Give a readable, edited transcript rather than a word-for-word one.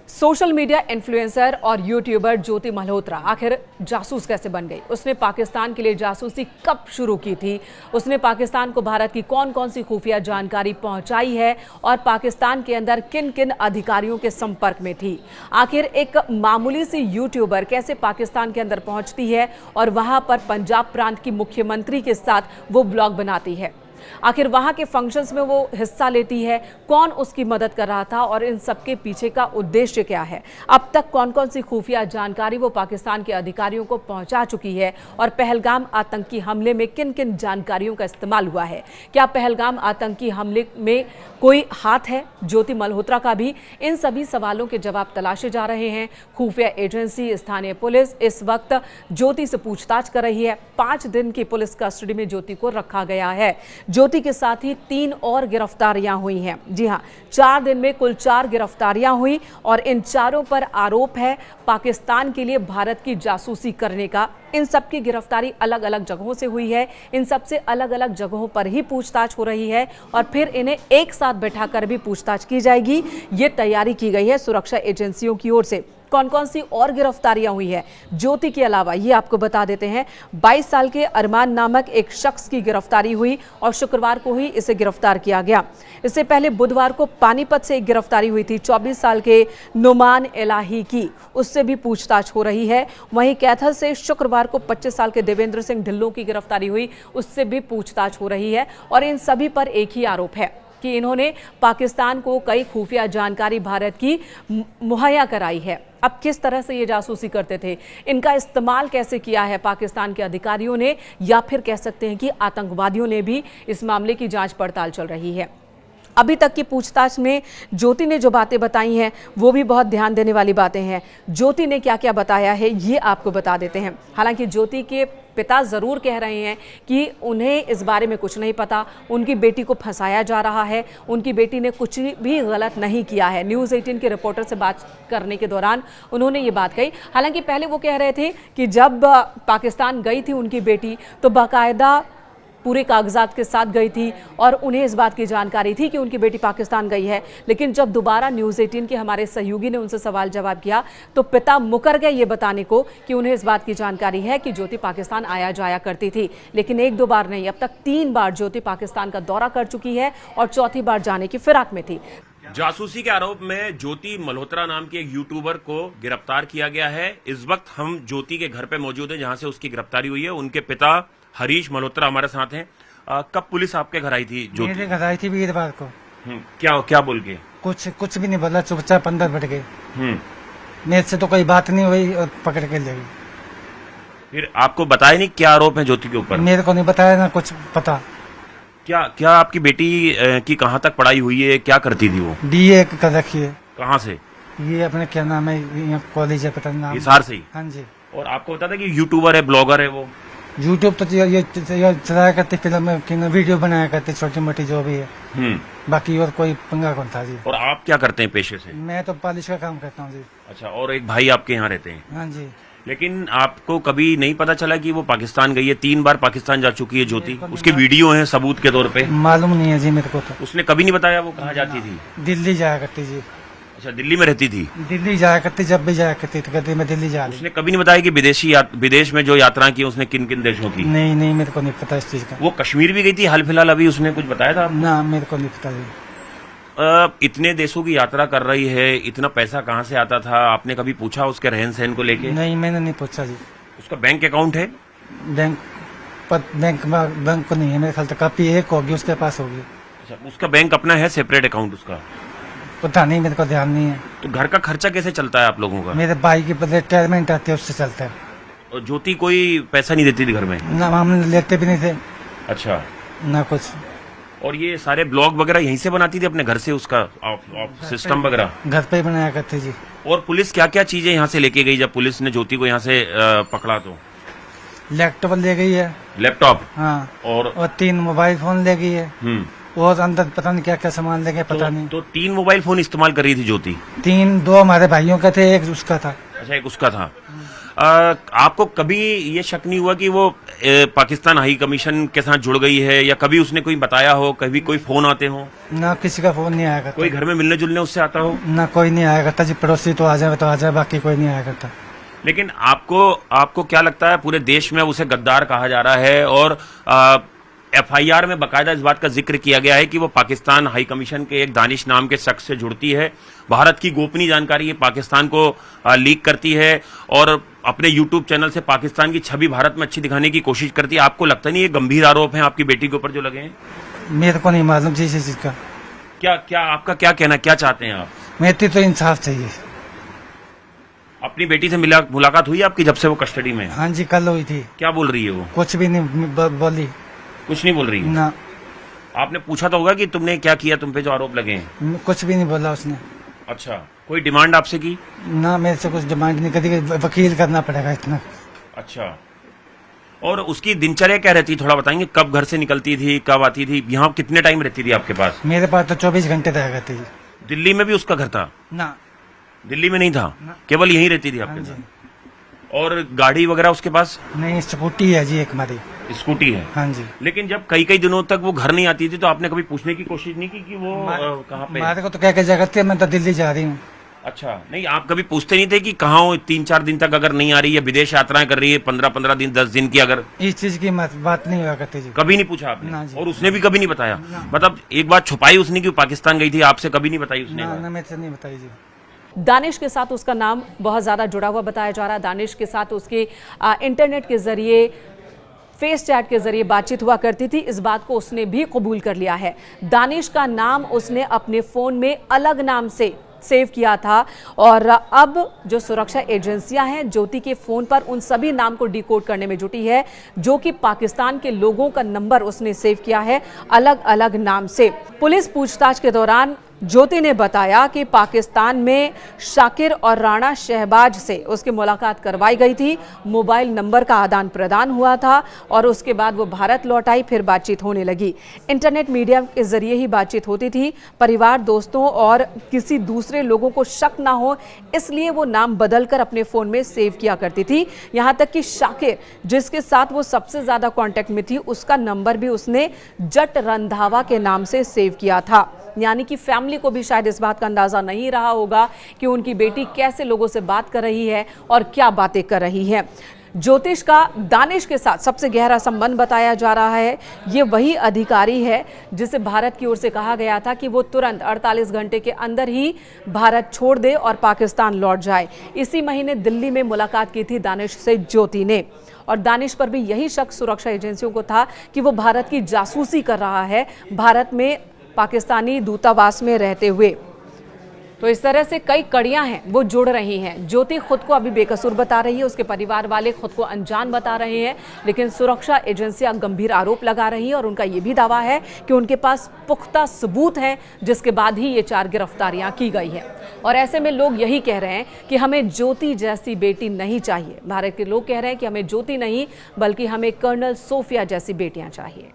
Social media influencer और YouTuber ज्योति मल्होत्रा आखिर जासूस कैसे बन गई? उसने पाकिस्तान के लिए जासूसी कब शुरू की थी? उसने पाकिस्तान को भारत की कौन कौन सी खुफिया जानकारी पहुंचाई है और पाकिस्तान के अंदर किन किन अधिकारियों के संपर्क में थी? आखिर एक मामूली सी यूट्यूबर कैसे पाकिस्तान के अंदर पहुंचती है और वहां पर पंजाब प्रांत की मुख्यमंत्री के साथ वो ब्लॉग बनाती है? आखिर वहां के फंक्शंस में वो हिस्सा लेती है? कौन उसकी मदद कर रहा था और इन सबके पीछे का उद्देश्य क्या है? अब तक कौन कौन सी खुफिया जानकारी वो पाकिस्तान के अधिकारियों को पहुंचा चुकी है और पहलगाम आतंकी हमले में किन किन जानकारियों का इस्तेमाल हुआ है? क्या पहलगाम आतंकी हमले में कोई हाथ है ज्योति मल्होत्रा का भी? इन सभी सवालों के जवाब तलाशे जा रहे हैं। खुफिया एजेंसी स्थानीय पुलिस इस वक्त ज्योति से पूछताछ कर रही है। 5 दिन की पुलिस कस्टडी में ज्योति को रखा गया है। ज्योति के साथ ही 3 और गिरफ्तारियां हुई हैं। जी हां, 4 दिन में कुल 4 गिरफ्तारियां हुई और इन चारों पर आरोप है पाकिस्तान के लिए भारत की जासूसी करने का। इन सब की गिरफ्तारी अलग अलग जगहों से हुई है। इन सब से अलग अलग जगहों पर ही पूछताछ हो रही है और फिर इन्हें एक साथ बैठाकर भी पूछताछ की जाएगी। ये तैयारी की गई है सुरक्षा एजेंसियों की ओर से। कौन कौन सी और गिरफ्तारियां हुई है ज्योति के अलावा, ये आपको बता देते हैं। 22 साल के अरमान नामक एक शख्स की गिरफ्तारी हुई और शुक्रवार को ही इसे गिरफ्तार किया गया। इससे पहले बुधवार को पानीपत से एक गिरफ्तारी हुई थी 24 साल के नुमान इलाही की, उससे भी पूछताछ हो रही है। वहीं कैथल से शुक्रवार को 25 साल के देवेंद्र सिंह ढिल्लों की गिरफ्तारी हुई, उससे भी पूछताछ हो रही है। और इन सभी पर एक ही आरोप है कि इन्होंने पाकिस्तान को कई खुफिया जानकारी भारत की मुहैया कराई है। अब किस तरह से ये जासूसी करते थे, इनका इस्तेमाल कैसे किया है पाकिस्तान के अधिकारियों ने, या फिर कह सकते हैं कि आतंकवादियों ने भी, इस मामले की जांच पड़ताल चल रही है। अभी तक की पूछताछ में ज्योति ने जो बातें बताई हैं वो भी बहुत ध्यान देने वाली बातें हैं। ज्योति ने क्या क्या बताया है ये आपको बता देते हैं। हालांकि ज्योति के पिता ज़रूर कह रहे हैं कि उन्हें इस बारे में कुछ नहीं पता, उनकी बेटी को फंसाया जा रहा है, उनकी बेटी ने कुछ भी गलत नहीं किया है। न्यूज़ 18 के रिपोर्टर से बात करने के दौरान उन्होंने ये बात कही। हालांकि पहले वो कह रहे थे कि जब पाकिस्तान गई थी उनकी बेटी तो बाकायदा पूरे कागजात के साथ गई थी और उन्हें इस बात की जानकारी थी कि उनकी बेटी पाकिस्तान गई है। लेकिन जब दोबारा न्यूज़ 18 के हमारे सहयोगी ने उनसे सवाल जवाब किया तो पिता मुकर गए ये बताने को कि उन्हें इस बात की जानकारी है कि ज्योति पाकिस्तान आया जाया करती थी। लेकिन 1-2 बार नहीं, अब तक 3 बार ज्योति पाकिस्तान का दौरा कर चुकी है और चौथी बार जाने की फिराक में थी। जासूसी के आरोप में ज्योति मल्होत्रा नाम के एक यूट्यूबर को गिरफ्तार किया गया है। इस वक्त हम ज्योति के घर पे मौजूद हैं जहां से उसकी गिरफ्तारी हुई है। उनके पिता हरीश मल्होत्रा हमारे साथ हैं। कब पुलिस आपके घर आई थी? ज्योति मेरे घर आई थी वीरवार को। क्या बोल के? कुछ भी नहीं बोला, चुपचाप अंदर बैठ गए। मेरे से तो कोई बात नहीं हुई और पकड़ के ले गई। फिर आपको बताया नहीं क्या आरोप है ज्योति के ऊपर? मेरे को नहीं बताया ना कुछ पता। क्या आपकी बेटी की कहाँ तक पढ़ाई हुई है, क्या करती थी वो? BA कर रखी है। कहाँ से? ये अपने क्या नाम है, कॉलेज है, पता नहीं हिसार से ही? हाँ जी। और आपको बता था कि यूट्यूबर है, ब्लॉगर है वो? यूट्यूब तो ये चलाया करते, फिल्म वीडियो बनाया करते, छोटी मोटी जो भी है। बाकी और कोई पंगा कौन था जी। और आप क्या करते हैं पेशे से? मैं तो पॉलिश का काम करता हूँ जी। अच्छा, और एक भाई आपके यहाँ रहते हैं? हाँ जी। लेकिन आपको कभी नहीं पता चला कि वो पाकिस्तान गई है? 3 बार पाकिस्तान जा चुकी है ज्योति, उसके वीडियो हैं सबूत के तौर पे। मालूम नहीं है जी मेरे को तो। उसने कभी नहीं बताया वो कहाँ जाती थी? दिल्ली जाया करती जी। अच्छा, दिल्ली में रहती थी? दिल्ली जाया करती, जब भी जाया करती तो कहती मैं दिल्ली जा रही। उसने कभी नहीं बताया कि विदेश में जो यात्रा की उसने किन किन देशों की? नहीं, मेरे को नहीं पता इस चीज का। वो कश्मीर भी गई थी हाल फिलहाल, अभी उसने कुछ बताया था? ना, मेरे को नहीं पता जी। इतने देशों की यात्रा कर रही है, इतना पैसा कहाँ से आता था? आपने कभी पूछा उसके रहन सहन को लेके? नहीं, मैंने नहीं पूछा जी। उसका बैंक अकाउंट है? बैंक को नहीं है मेरे ख्याल, तो कापी एक होगी उसके पास होगी। अच्छा, उसका बैंक अपना है, सेपरेट अकाउंट उसका? पता नहीं, मेरे को ध्यान नहीं है। तो घर का खर्चा कैसे चलता है आप लोगों का? मेरे भाई की रिटायरमेंट आती है, उससे चलता है। और ज्योति कोई पैसा नहीं देती थी घर में? ना, हम लेते भी नहीं थे। अच्छा, ना कुछ। और ये सारे ब्लॉग वगैरह यहीं से बनाती थी अपने घर से, उसका सिस्टम वगैरह घर पे ही बनाया करते जी। और पुलिस क्या क्या चीजें यहाँ से लेके गई जब पुलिस ने ज्योति को यहाँ से पकड़ा? तो लैपटॉप ले गई है। लैपटॉप? हाँ। और 3 मोबाइल फोन ले गई है। और अंदर पता नहीं क्या क्या सामान लेके पता नहीं। तो 3 मोबाइल फोन इस्तेमाल कर रही थी ज्योति? 2 हमारे भाइयों का थे, एक उसका था। अच्छा, एक उसका था। आपको कभी ये शक नहीं हुआ कि वो पाकिस्तान हाई कमीशन के साथ जुड़ गई है, या कभी उसने कोई बताया हो, कभी कोई फोन आते हो? ना किसी का फोन नहीं आया करता। कोई घर में मिलने जुलने उससे आता हो? ना कोई नहीं आया करता जी, पड़ोसी तो आ जाए, बाकी कोई नहीं आया करता। लेकिन आपको क्या लगता है, पूरे देश में उसे गद्दार कहा जा रहा है और एफआईआर में बाकायदा इस बात का जिक्र किया गया है कि वो पाकिस्तान हाई कमीशन के एक दानिश नाम के शख्स से जुड़ती है, भारत की गोपनीय जानकारी ये पाकिस्तान को लीक करती है और अपने यूट्यूब चैनल से पाकिस्तान की छवि भारत में अच्छी दिखाने की कोशिश करती है। आपको लगता नहीं ये गंभीर आरोप हैं आपकी बेटी के ऊपर जो लगे हैं? मेरे को नहीं मालूम जी इस चीज का। क्या आपका क्या कहना, क्या चाहते हैं आप? मेरे तो इंसाफ चाहिए। अपनी बेटी से मुलाकात हुई आपकी जब से वो कस्टडी में है? हाँ जी, कल हुई थी। क्या बोल रही है वो? कुछ भी नहीं बोली। कुछ नहीं बोल रही है ना। आपने पूछा तो होगा कि तुमने क्या किया, तुम पे जो आरोप लगे हैं? कुछ भी नहीं बोला उसने। अच्छा, कोई डिमांड आपसे की? ना, मेरे से कुछ डिमांड नहीं करी, वकील करना पड़ेगा इतना। अच्छा, और उसकी दिनचर्या क्या रहती, थोड़ा बताएंगे? कब घर से निकलती थी, कब आती थी, यहाँ कितने टाइम रहती थी आपके पास? मेरे पास तो 24 घंटे रह करती थी। दिल्ली में भी उसका घर था? ना, दिल्ली में नहीं था, केवल यहीं रहती थी आपके हाँ साथ? जी। और गाड़ी वगैरह उसके पास? नहीं, स्कूटी है जी एक हमारी। स्कूटी है? हाँ जी। लेकिन जब कई दिनों तक वो घर नहीं आती थी तो आपने कभी पूछने की कोशिश नहीं की कि वो कहाँ पे? हमारे को तो क्या जगह थी, मैं तो दिल्ली जा रही हूँ। अच्छा, नहीं आप कभी पूछते नहीं थे कि कहाँ हो, 3-4 दिन तक अगर नहीं आ रही है, विदेश यात्राएं कर रही है 15-15 दिन 10 दिन की, अगर इस चीज की बात नहीं हुआ करती जी। कभी नहीं पूछा आपने? ना जी। और उसने भी कभी नहीं बताया? मतलब एक बात छुपाई उसने कि पाकिस्तान गई थी, आपसे कभी नहीं बताई उसने? ना, मेरे से नहीं बताई जी। दानिश के साथ उसका नाम बहुत ज़्यादा जुड़ा हुआ बताया जा रहा है। दानिश के साथ उसके इंटरनेट के जरिए, फेस चैट के जरिए बातचीत हुआ करती थी। इस बात को उसने भी कबूल कर लिया है। दानिश का नाम उसने अपने फ़ोन में अलग नाम से सेव किया था और अब जो सुरक्षा एजेंसियां हैं ज्योति के फ़ोन पर उन सभी नाम को डिकोड करने में जुटी है, जो कि पाकिस्तान के लोगों का नंबर उसने सेव किया है अलग अलग नाम से। पुलिस पूछताछ के दौरान ज्योति ने बताया कि पाकिस्तान में शाकिर और राणा शहबाज से उसकी मुलाकात करवाई गई थी, मोबाइल नंबर का आदान प्रदान हुआ था और उसके बाद वो भारत लौट आई, फिर बातचीत होने लगी। इंटरनेट मीडिया के जरिए ही बातचीत होती थी। परिवार, दोस्तों और किसी दूसरे लोगों को शक ना हो इसलिए वो नाम बदलकर अपने फ़ोन में सेव किया करती थी। यहाँ तक कि शाकिर, जिसके साथ वो सबसे ज़्यादा कॉन्टैक्ट में थी, उसका नंबर भी उसने जट रंधावा के नाम से सेव किया था। यानी कि फैमिली को भी शायद इस बात का अंदाज़ा नहीं रहा होगा कि उनकी बेटी कैसे लोगों से बात कर रही है और क्या बातें कर रही है। ज्योतिष का दानिश के साथ सबसे गहरा संबंध बताया जा रहा है। ये वही अधिकारी है जिसे भारत की ओर से कहा गया था कि वो तुरंत 48 घंटे के अंदर ही भारत छोड़ दे और पाकिस्तान लौट जाए। इसी महीने दिल्ली में मुलाकात की थी दानिश से ज्योति ने, और दानिश पर भी यही शक सुरक्षा एजेंसियों को था कि वो भारत की जासूसी कर रहा है, भारत में पाकिस्तानी दूतावास में रहते हुए। तो इस तरह से कई कड़ियां हैं वो जुड़ रही हैं। ज्योति खुद को अभी बेकसूर बता रही है, उसके परिवार वाले खुद को अनजान बता रहे हैं, लेकिन सुरक्षा एजेंसियां गंभीर आरोप लगा रही हैं और उनका ये भी दावा है कि उनके पास पुख्ता सबूत हैं, जिसके बाद ही ये 4 गिरफ्तारियां की गई हैं। और ऐसे में लोग यही कह रहे हैं कि हमें ज्योति जैसी बेटी नहीं चाहिए। भारत के लोग कह रहे हैं कि हमें ज्योति नहीं बल्कि हमें कर्नल सोफिया जैसी बेटियां चाहिए।